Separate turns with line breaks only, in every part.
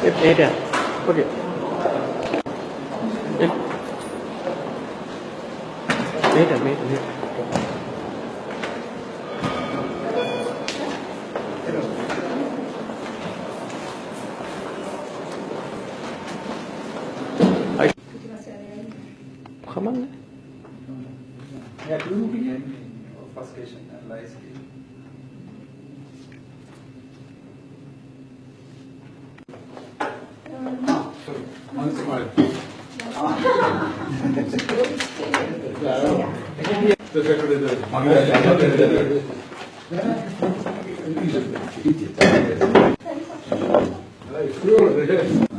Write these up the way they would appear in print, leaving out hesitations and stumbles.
Later. Okay. Later. Come on.
Yeah, do you begin? First question, analyze it. Sorry, once more.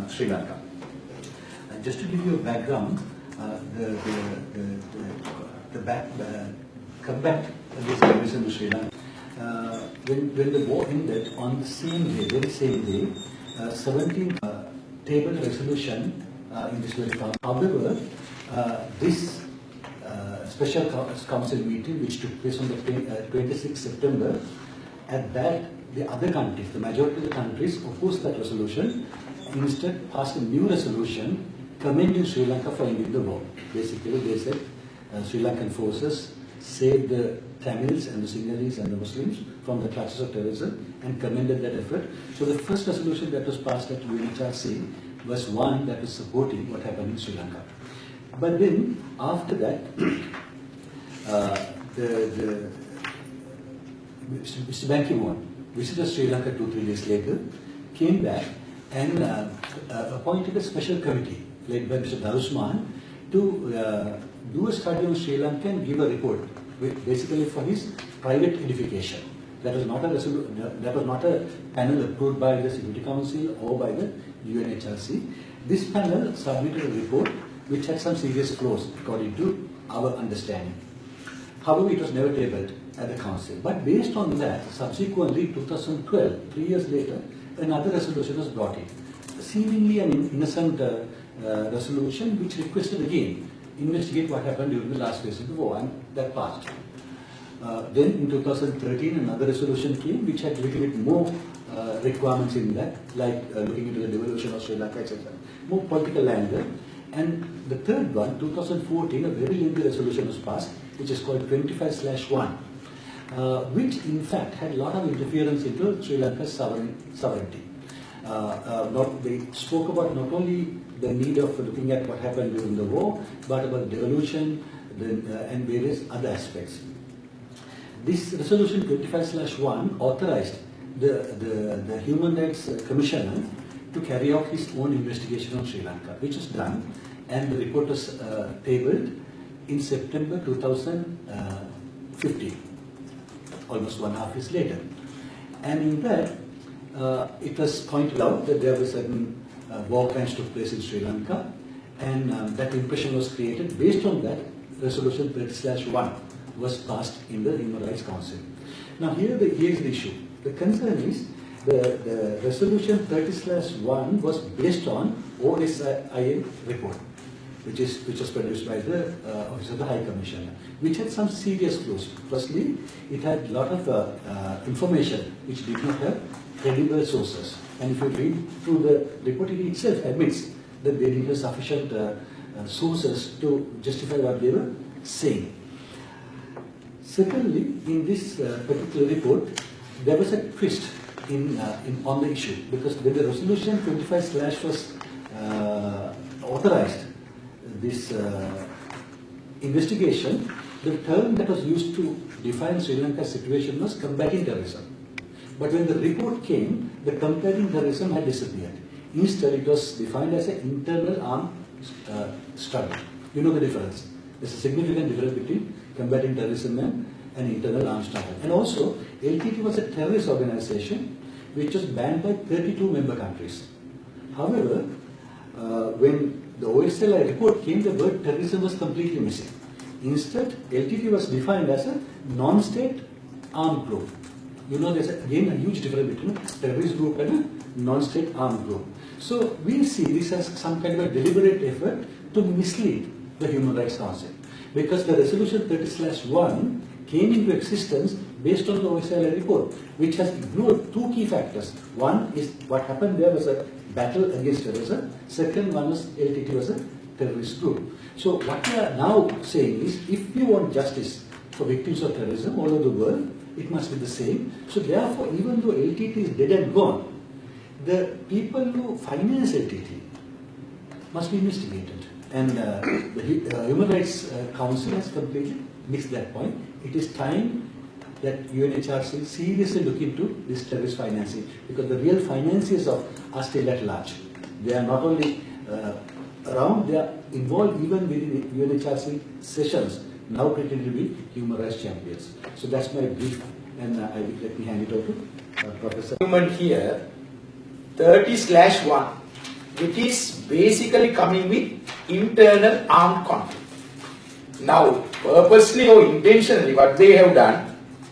Sri Lanka. Just to give you a background, the comeback against terrorism in Sri Lanka. When the war ended, on the same day, very same day, 17 tabled resolution in this very council. However, this special council meeting, which took place on the 26th September, at that the other countries, the majority of the countries, opposed that resolution. Instead, passed a new resolution commending Sri Lanka for ending the war. Basically, they said Sri Lankan forces saved the Tamils and the Sinhalese and the Muslims from the clutches of terrorism and commended that effort. So the first resolution that was passed at UNHRC was one that was supporting what happened in Sri Lanka. But then, after that, Mr. Ban Ki-moon visited Sri Lanka 2-3 days later, came back and appointed a special committee led by Mr. Darusman to do a study on Sri Lanka and give a report, basically for his private edification. That was not a panel approved by the Security Council or by the UNHRC. This panel submitted a report which had some serious flaws according to our understanding. However, it was never tabled at the Council. But based on that, subsequently, 2012, 3 years later, another resolution was brought in. Seemingly an innocent resolution which requested again investigate what happened during the last phase of the war, and that passed. Then in 2013, another resolution came which had a little bit more requirements in that, like looking into the devolution of Sri Lanka, etc. More political angle. And the third one, 2014, a very lengthy resolution was passed, which is called 25/1, which in fact had a lot of interference into Sri Lanka's sovereignty. They spoke about not only the need of looking at what happened during the war, but about devolution and various other aspects. This resolution 25/1 authorized the Human Rights Commissioner to carry out his own investigation on Sri Lanka, which was done, and the report was tabled in September 2015, almost 1.5 years later. And in that, it was pointed out that there were certain war crimes took place in Sri Lanka, and that impression was created. Based on that, resolution 30/1 was passed in the Human Rights Council. Now here is the issue. The concern is the resolution 30/1 was based on OSIM report, which was produced by the Office of the High Commissioner, which had some serious flaws. Firstly, it had a lot of information which did not have credible sources. And if you read through the report, it itself admits that they didn't have sufficient sources to justify what they were saying. Secondly, in this particular report, there was a twist on the issue, because when the resolution 25/ was authorized this investigation, the term that was used to define Sri Lanka's situation was combating terrorism. But when the report came, the combating terrorism had disappeared. Instead, it was defined as an internal armed struggle. You know the difference. There's a significant difference between combating terrorism and an internal armed struggle. And also, LTT was a terrorist organization which was banned by 32 member countries. However, when the OSLI report came, the word terrorism was completely missing. Instead, LTT was defined as a non-state armed group. You know, there's again a huge difference between a terrorist group and a non-state armed group. So we see this as some kind of a deliberate effort to mislead the Human Rights Council, because the resolution 30/1 came into existence based on the OSLI report, which has ignored two key factors. One is what happened there was a battle against terrorism. Second one was LTT was a terrorist group. So what we are now saying is, if we want justice for victims of terrorism all over the world, it must be the same. So therefore, even though LTT is dead and gone, the people who finance LTT must be investigated. And the Human Rights Council has completely missed that point. It is time that UNHRC seriously look into this terrorist financing, because the real financiers are still at large. They are not only around, they are involved even within UNHRC sessions, now pretending to be human rights champions. So that's my brief, and let me hand it over to Professor.
Document here 30/1, which is basically coming with internal armed conflict. Now, purposely or intentionally, what they have done,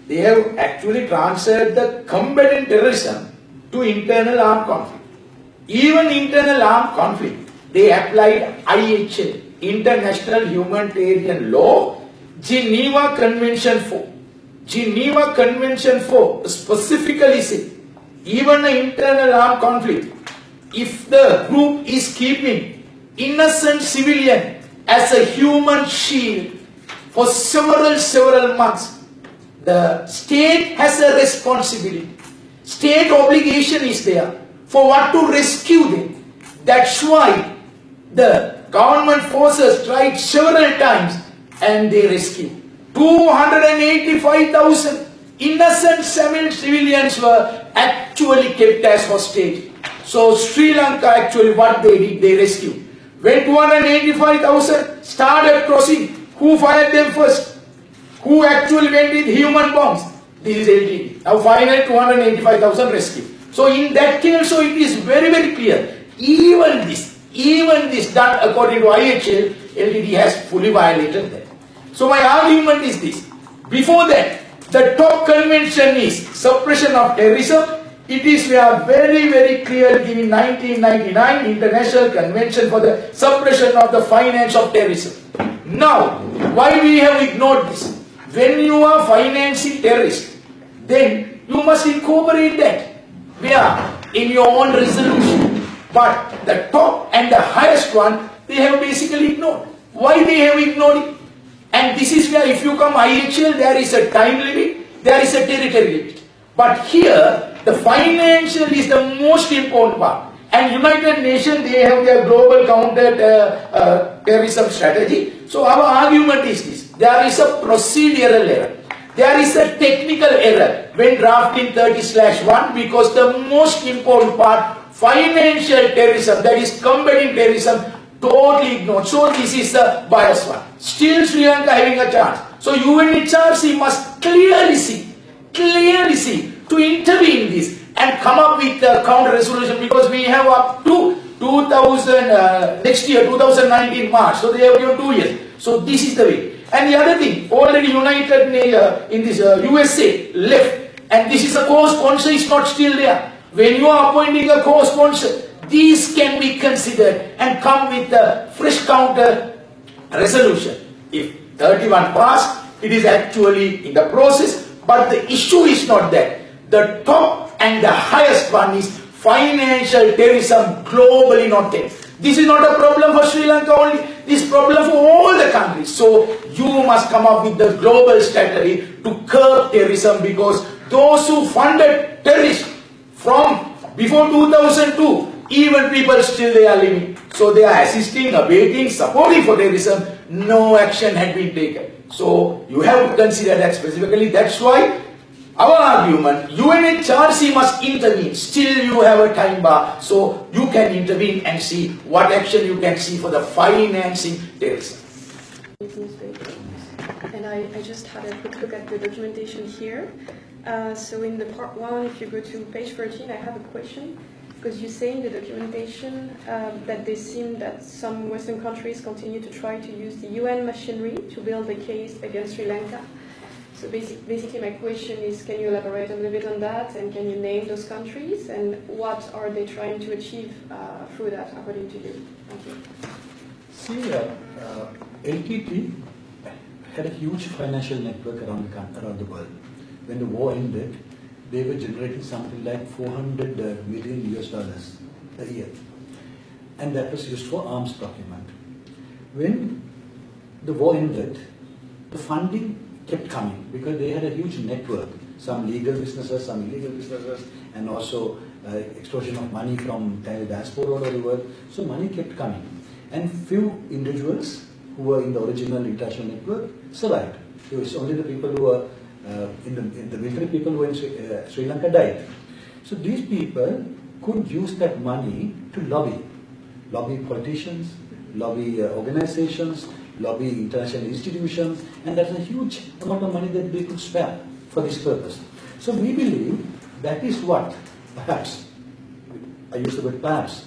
they have actually transferred the combatant terrorism to internal armed conflict. Even internal armed conflict, they applied IHL, International Humanitarian Law, Geneva Convention 4. Geneva Convention 4 specifically says, even an internal armed conflict, if the group is keeping innocent civilian as a human shield for several months, the state has a responsibility. State obligation is there for what to rescue them. That's why the government forces tried several times and they rescued. 285,000 innocent civilians were actually kept as hostage. So Sri Lanka actually what they did, they rescued. When 285,000 started crossing, who fired them first? Who actually went with human bombs? This is LTT. Now final 285,000 rescue. So in that case, so it is very clear. Even this done according to IHL, LTT has fully violated that. So my argument is this. Before that, the top convention is suppression of terrorism. It is we are very clear in 1999 International Convention for the Suppression of the Finance of Terrorism. Now, why we have ignored this? When you are financing terrorists, then you must incorporate that. Where? In your own resolution. But the top and the highest one, they have basically ignored. Why they have ignored it? And this is where if you come IHL, there is a time limit, there is a territory limit. But here, the financial is the most important part. And United Nations, they have their global counter terrorism strategy. So our argument is this. There is a procedural error. There is a technical error when drafting 30/1, because the most important part, financial terrorism, that is combating terrorism, totally ignored. So this is the biased one. Still Sri Lanka having a chance. So UNHRC must clearly see to intervene in this and come up with a counter resolution, because we have up to 2019 March. So they have given 2 years. So this is the way. And the other thing, already United in this USA left, and this is a co-sponsor is not still there. When you are appointing a co-sponsor, these can be considered and come with a fresh counter resolution. If 31 passed, it is actually in the process, but the issue is not that. The top and the highest one is financial terrorism globally not there. This is not a problem for Sri Lanka only, this is problem for all the countries. So you must come up with the global strategy to curb terrorism, because those who funded terrorists from before 2002, even people still they are living. So they are assisting, abating, supporting for terrorism. No action had been taken. So you have to consider that specifically. That's why our argument, UNHRC must intervene. Still you have a time bar, so you can intervene and see what action you can see for the financing terrorism.
And I just had a quick look at the documentation here. So in the part 1, if you go to page 13, I have a question. Because you say in the documentation that they seem that some Western countries continue to try to use the UN machinery to build a case against Sri Lanka. So basically my question is, can you elaborate a little bit on that, and can you name those countries, and what are they trying to achieve through that, according to you? Thank you.
See, LTT had a huge financial network around the world. When the war ended, they were generating something like $400 million a year. And that was used for arms procurement. When the war ended, the funding kept coming because they had a huge network, some legal businesses, some illegal businesses, and also extortion of money from Tamil diaspora all over the world. So money kept coming. And few individuals who were in the original international network survived. It was only the people who were in the military people who were in Sri Lanka died. So these people could use that money to lobby politicians, lobby organizations, lobby international institutions, and that's a huge amount of money that they could spare for this purpose. So we believe that is what, perhaps, I use the word perhaps,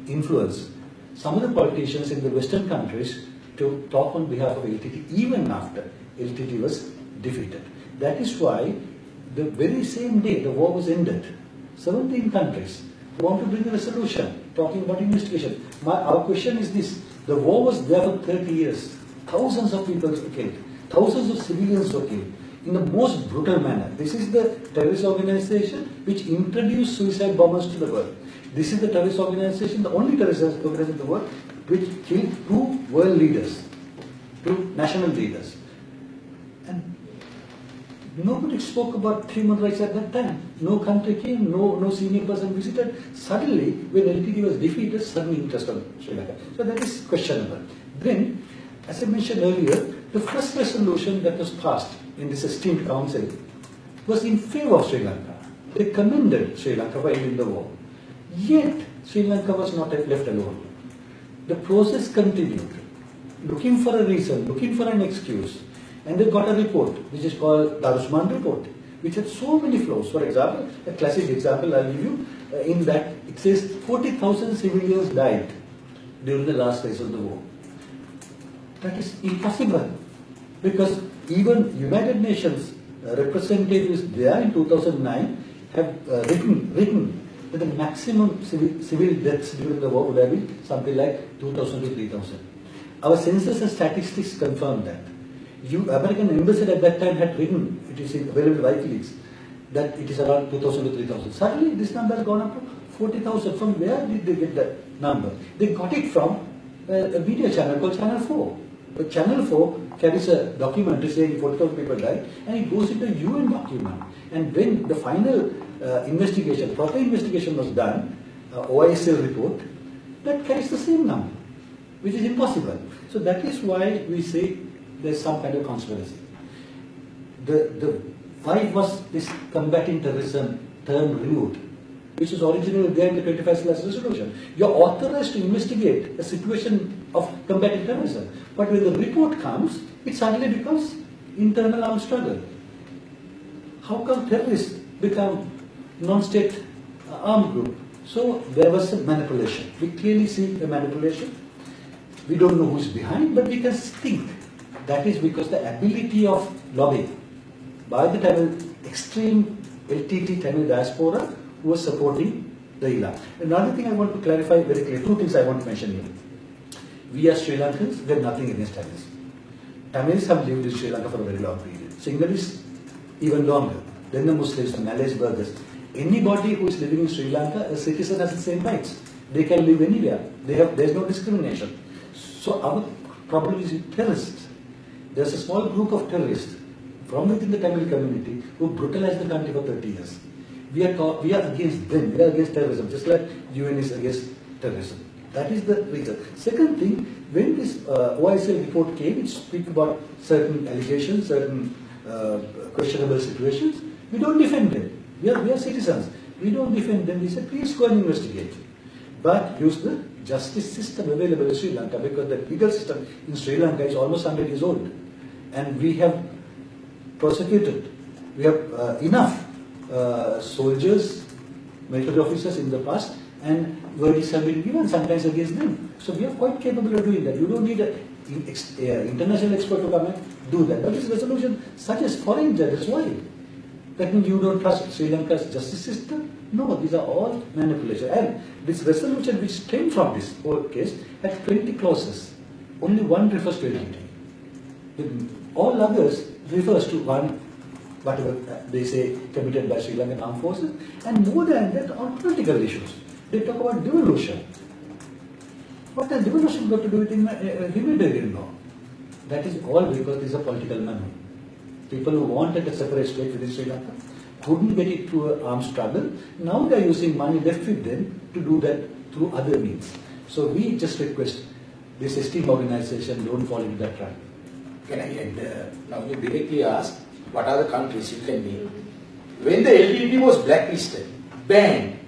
influence some of the politicians in the Western countries to talk on behalf of LTT even after LTT was defeated. That is why the very same day the war was ended, 17 countries want to bring a resolution talking about investigation. Our question is this: the war was there for 30 years. Thousands of people were killed. Thousands of civilians were killed in the most brutal manner. This is the terrorist organization which introduced suicide bombers to the world. This is the terrorist organization, the only terrorist organization in the world, which killed 2 world leaders, 2 national leaders. And nobody spoke about human rights at that time. No country came, no senior person visited. Suddenly, when LTT was defeated, suddenly interest on Sri Lanka. So that is questionable. Then, as I mentioned earlier, the first resolution that was passed in this esteemed council was in favor of Sri Lanka. They commended Sri Lanka for ending the war. Yet, Sri Lanka was not left alone. The process continued, looking for a reason, looking for an excuse. And they got a report, which is called Darusman report, which had so many flaws. For example, a classic example I'll give you, in that it says 40,000 civilians died during the last phase of the war. That is impossible, because even United Nations representatives there in 2009 have written that the maximum civil deaths during the war would have been something like 2,000 to 3,000. Our census and statistics confirm that. American embassy at that time had written, it is available in WikiLeaks, that it is around 2,000 to 3,000. Suddenly this number has gone up to 40,000. From where did they get that number? They got it from a media channel called Channel 4. But Channel 4 carries a document saying 40,000 people died, and it goes into a UN document. And when the final investigation, proper investigation was done, OISL report, that carries the same number, which is impossible. So that is why we say there's some kind of conspiracy. Why was this combating terrorism term removed, which was originally there in the 25 resolution? You're authorized to investigate a situation of combating terrorism, but when the report comes, it suddenly becomes internal armed struggle. How come terrorists become non-state armed group? So there was a manipulation. We clearly see the manipulation. We don't know who's behind, but we can think. That is because the ability of lobbying by the Tamil extreme LTT Tamil diaspora who was supporting the ILA. Another thing I want to clarify very clearly, 2 things I want to mention here. We as Sri Lankans, we have nothing against Tamils. Tamils have lived in Sri Lanka for a very long period. Sinhalese even longer. Then the Muslims, the Malays, Burghers. Anybody who is living in Sri Lanka, a citizen has the same rights. They can live anywhere. There's no discrimination. So our problem is with terrorists. There's a small group of terrorists from within the Tamil community who brutalized the country for 30 years. We are against them. We are against terrorism, just like UN is against terrorism. That is the reason. Second thing, when this OISL report came, it speaks about certain allegations, certain questionable situations. We don't defend them. We are citizens. We don't defend them. We say, please go and investigate. But use the justice system available in Sri Lanka, because the legal system in Sri Lanka is almost 100 years old. And we have prosecuted. We have enough soldiers, military officers in the past, and verdicts have been given, sometimes against them. So we are quite capable of doing that. You don't need an international expert to come and do that. But this resolution suggests foreign judges. Why? That means you don't trust Sri Lanka's justice system? No, these are all manipulation. And this resolution which came from this whole case had 20 clauses. Only one refers to LTT. All others refers to one, whatever they say, committed by Sri Lankan armed forces, and more than that on political issues. They talk about devolution. What has devolution got to do with humanitarian law? That is all because it is a political memory. People who wanted a separate state within Sri Lanka couldn't get it through an armed struggle. Now they are using money left with them to do that through other means. So we just request this esteemed organization don't fall into that trap.
Can I end? Now you directly asked, what are the countries you can name? When the LTT was blacklisted, banned,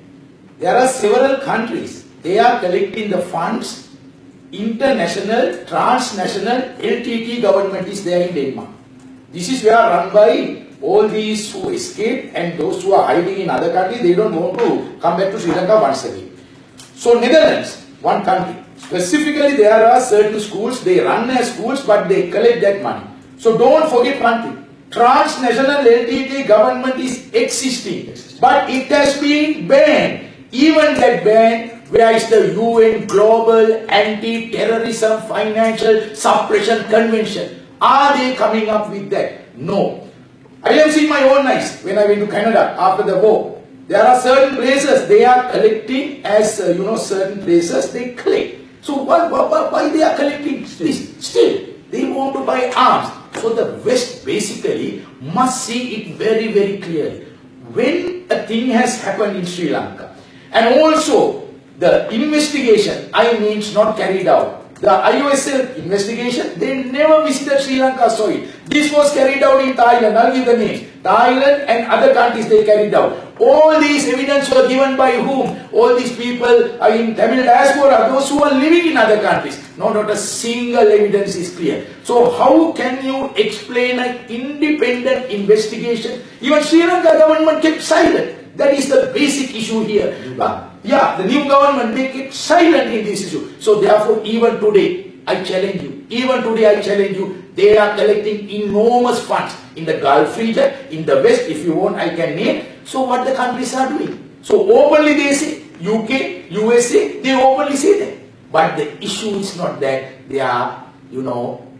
there are several countries. They are collecting the funds. International, transnational, LTT government is there in Denmark. This is where run by all these who escaped and those who are hiding in other countries. They don't want to come back to Sri Lanka once again. So Netherlands, one country. Specifically, there are certain schools, they run as schools, but they collect that money. So don't forget one thing. Transnational LTT government is existing, but it has been banned. Even that ban, where is the UN Global Anti-Terrorism Financial Suppression Convention? Are they coming up with that? No. I have seen my own eyes when I went to Canada after the war. There are certain places they are collecting as, certain places they collect. So why they are collecting this? Still, they want to buy arms. So the West basically must see it very, very clearly. When a thing has happened in Sri Lanka, and also the investigation, it's not carried out. The IOSL investigation, they never visited Sri Lanka soil. This was carried out in Thailand. I'll give the names. Thailand and other countries they carried out. All these evidence were given by whom? All these people are in Tamil diaspora, those who are living in other countries. No, not a single evidence is clear. So how can you explain an independent investigation? Even Sri Lanka government kept silent. That is the basic issue here. The new government, they kept silent in this issue. So therefore, even today, I challenge you. Even today, I challenge you. They are collecting enormous funds in the Gulf region, in the West. If you want, I can name. So what the countries are doing? So openly they say, UK, USA, they openly say that. But the issue is not that they are,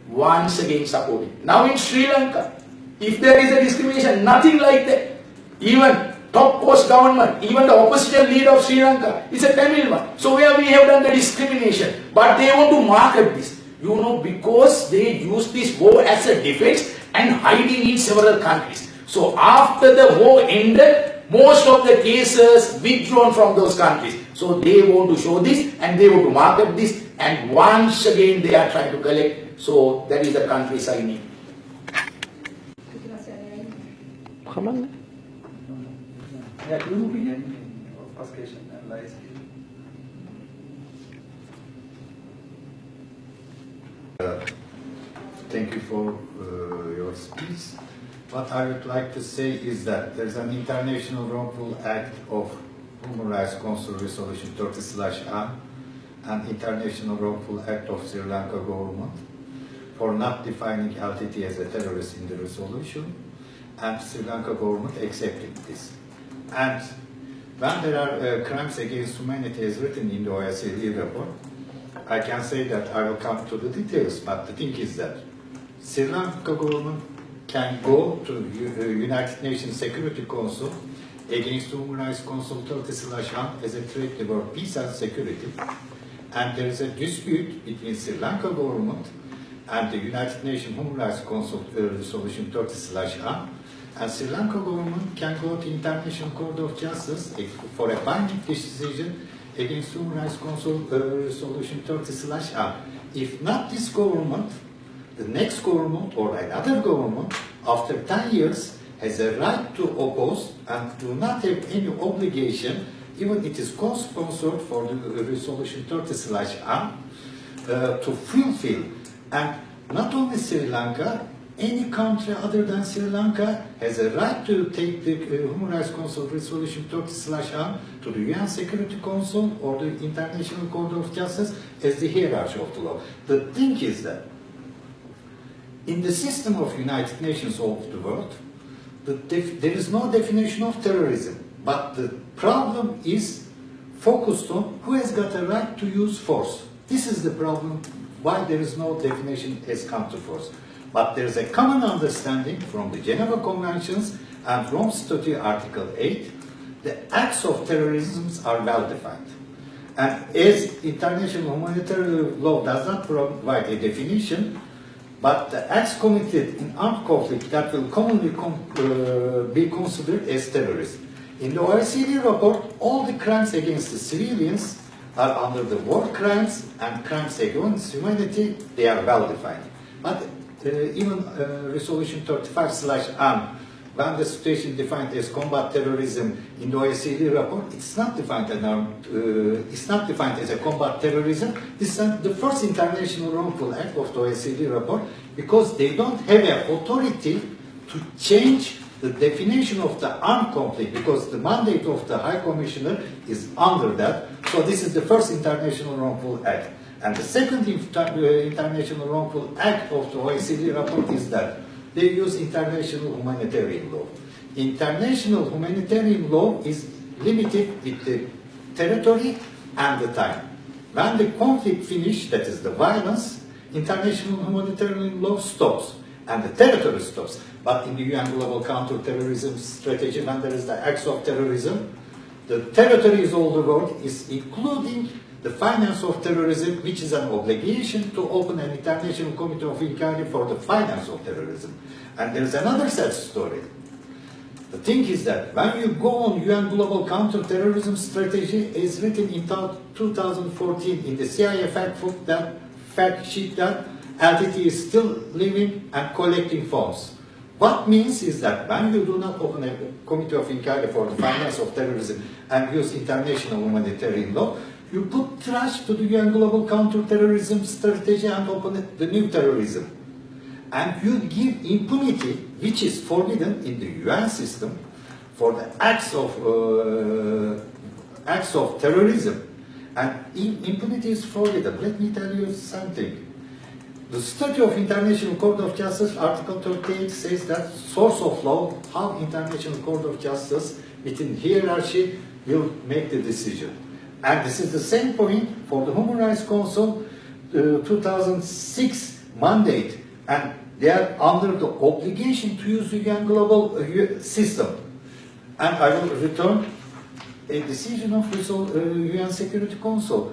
once again supporting. Now in Sri Lanka, if there is a discrimination, nothing like that. Even top post government, even the opposition leader of Sri Lanka is a Tamil one. So where we have done the discrimination, but they want to market this, because they use this war as a defense and hiding in several countries. So after the war ended, most of the cases withdrawn from those countries. So they want to show this and they want to market this, and once again they are trying to collect. So that is the country signing.
Kemana?
Ya, dulu opinion of F.h.c and lies.
Thank you for your speech. What I would like to say is that there's an international wrongful act of Human Rights Council Resolution 30/A, an international wrongful act of Sri Lanka government for not defining LTT as a terrorist in the resolution, and Sri Lanka government accepting this. And when there are crimes against humanity as written in the OSCE report, I can say that I will come to the details, but the thing is that Sri Lanka government can go to United Nations Security Council against Human Rights Council 30/1 as a threat toward peace and security, and there is a dispute between Sri Lanka government and the United Nations Human Rights Council Resolution 30/1, and Sri Lanka government can go to International Court of Justice for a binding decision against Human Rights Council Resolution 30/1. If not this government, the next government or another government after 10 years has a right to oppose and do not have any obligation, even it is co-sponsored for the resolution 30/1, to fulfill. And not only Sri Lanka, any country other than Sri Lanka has a right to take the Human Rights Council Resolution 30/1 to the UN Security Council or the International Court of Justice as the hierarchy of the law. The thing is that in the system of United Nations of the world, there is no definition of terrorism, but the problem is focused on who has got a right to use force. This is the problem, why there is no definition as counter force. But there is a common understanding from the Geneva Conventions and Rome Statute Article 8 the acts of terrorism are well defined. And as international humanitarian law does not provide a definition, but the acts committed in armed conflict that will commonly be considered as terrorism. In the OECD report, all the crimes against the civilians are under the war crimes and crimes against humanity. They are well defined. But even Resolution 35/M, when the situation defined as combat terrorism in the OECD report, it's not defined as a combat terrorism. This is the first international wrongful act of the OECD report, because they don't have an authority to change the definition of the armed conflict, because the mandate of the High Commissioner is under that. So this is the first international wrongful act. And the second international wrongful act of the OECD report is that they use international humanitarian law. International humanitarian law is limited with the territory and the time. When the conflict finishes, that is the violence, international humanitarian law stops and the territory stops. But in the UN Global Counter-Terrorism Strategy, when there is the acts of terrorism, the territories all the world is including the finance of terrorism, which is an obligation to open an international committee of inquiry for the finance of terrorism. And there is another sad story. The thing is that when you go on UN Global Counter-Terrorism Strategy, it's written in 2014 in the CIA fact sheet that LTT is still living and collecting funds. What means is that when you do not open a committee of inquiry for the finance of terrorism and use international humanitarian law, you put trash to the UN Global Counter-Terrorism Strategy and open the new terrorism. And you give impunity, which is forbidden in the UN system, for the acts of terrorism. And impunity is forbidden. Let me tell you something. The Statute of International Court of Justice, Article 38, says that source of law, how International Court of Justice, within hierarchy, will make the decision. And this is the same point for the Human Rights Council 2006 mandate. And they are under the obligation to use the UN global system. And I will return a decision of UN Security Council,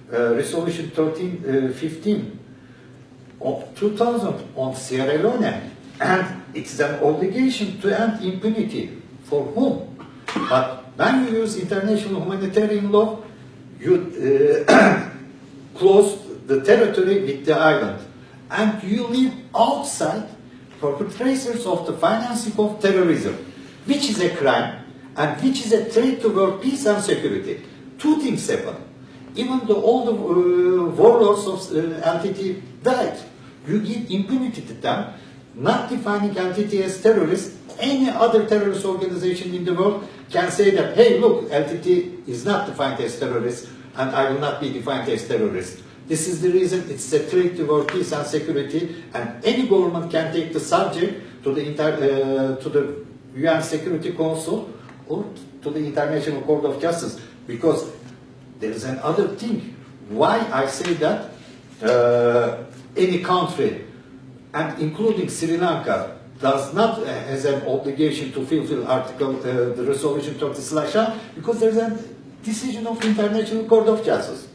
Resolution 1315 of 2000 on Sierra Leone. And it's an obligation to end impunity. For whom? But when you use international humanitarian law, you close the territory with the island. And you leave outside perpetrators of the financing of terrorism, which is a crime and which is a threat to world peace and security. Two things happen. Even though all the warlords of LTT died, you give impunity to them, not defining LTT as terrorists. Any other terrorist organization in the world can say that, hey, look, LTT is not defined as terrorist, and I will not be defined as terrorist. This is the reason it's a threat to world peace and security, and any government can take the subject to the UN Security Council or to the International Court of Justice, because there is another thing. Why I say that any country, and including Sri Lanka, does not has an obligation to fulfill the Resolution 30/1, because there is a decision of International Court of Justice.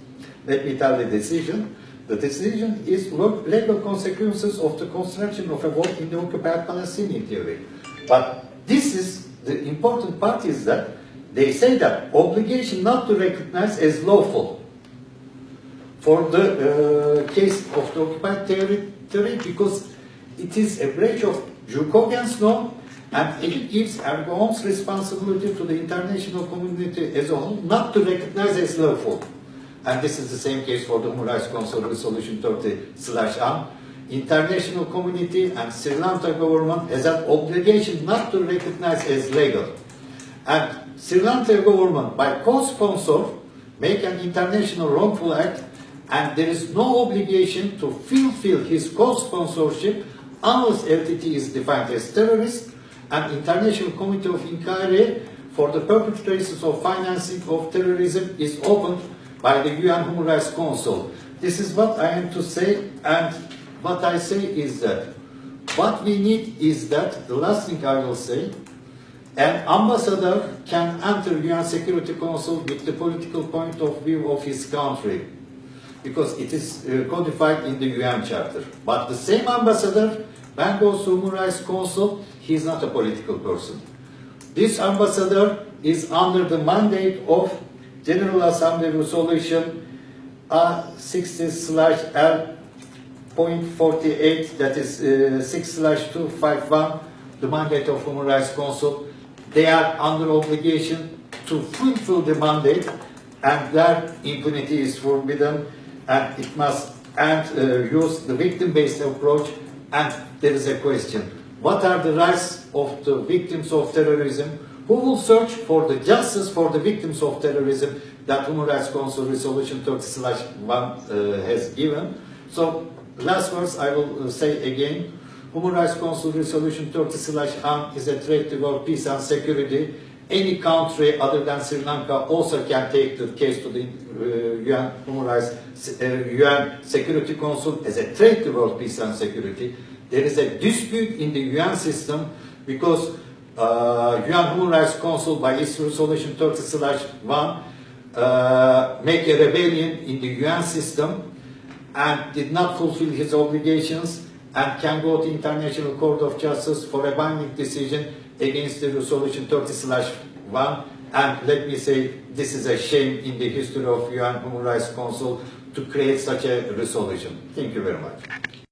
Let me tell the decision. The decision is legal consequences of the construction of a wall in the occupied Palestinian theory. But this is the important part, is that they say that obligation not to recognize as lawful for the case of the occupied territory, because it is a breach of Jukovian's law, and it gives Erdogan's responsibility to the international community as a whole not to recognize as lawful. And this is the same case for the Human Rights Council Resolution 30/1. International community and Sri Lanka government has an obligation not to recognize as legal. And Sri Lanka government, by co-sponsor, make an international wrongful act, and there is no obligation to fulfill his co-sponsorship unless LTT is defined as terrorist, and International Committee of Inquiry for the perpetrators of financing of terrorism is opened by the UN Human Rights Council. This is what I am to say, and what I say is that what we need is that, the last thing I will say, An ambassador can enter UN Security Council with the political point of view of his country, because it is codified in the UN Charter. But the same ambassador, when goes to Human Rights Council, he is not a political person. This ambassador is under the mandate of General Assembly Resolution 60/L.48, that is 6/251, the mandate of Human Rights Council. They are under obligation to fulfill the mandate, and their impunity is forbidden, and it must use the victim-based approach. And there is a question: what are the rights of the victims of terrorism? Who will search for the justice for the victims of terrorism that Human Rights Council Resolution 30/1 has given? So, last words I will say again. Human Rights Council Resolution 30/1 is a threat to world peace and security. Any country other than Sri Lanka also can take the case to the UN Security Council as a threat to world peace and security. There is a dispute in the UN system because UN Human Rights Council, by its Resolution 30/1, make a rebellion in the UN system and did not fulfill his obligations, and can go to International Court of Justice for a binding decision against the Resolution 30/1. And let me say, this is a shame in the history of UN Human Rights Council to create such a resolution. Thank you very much.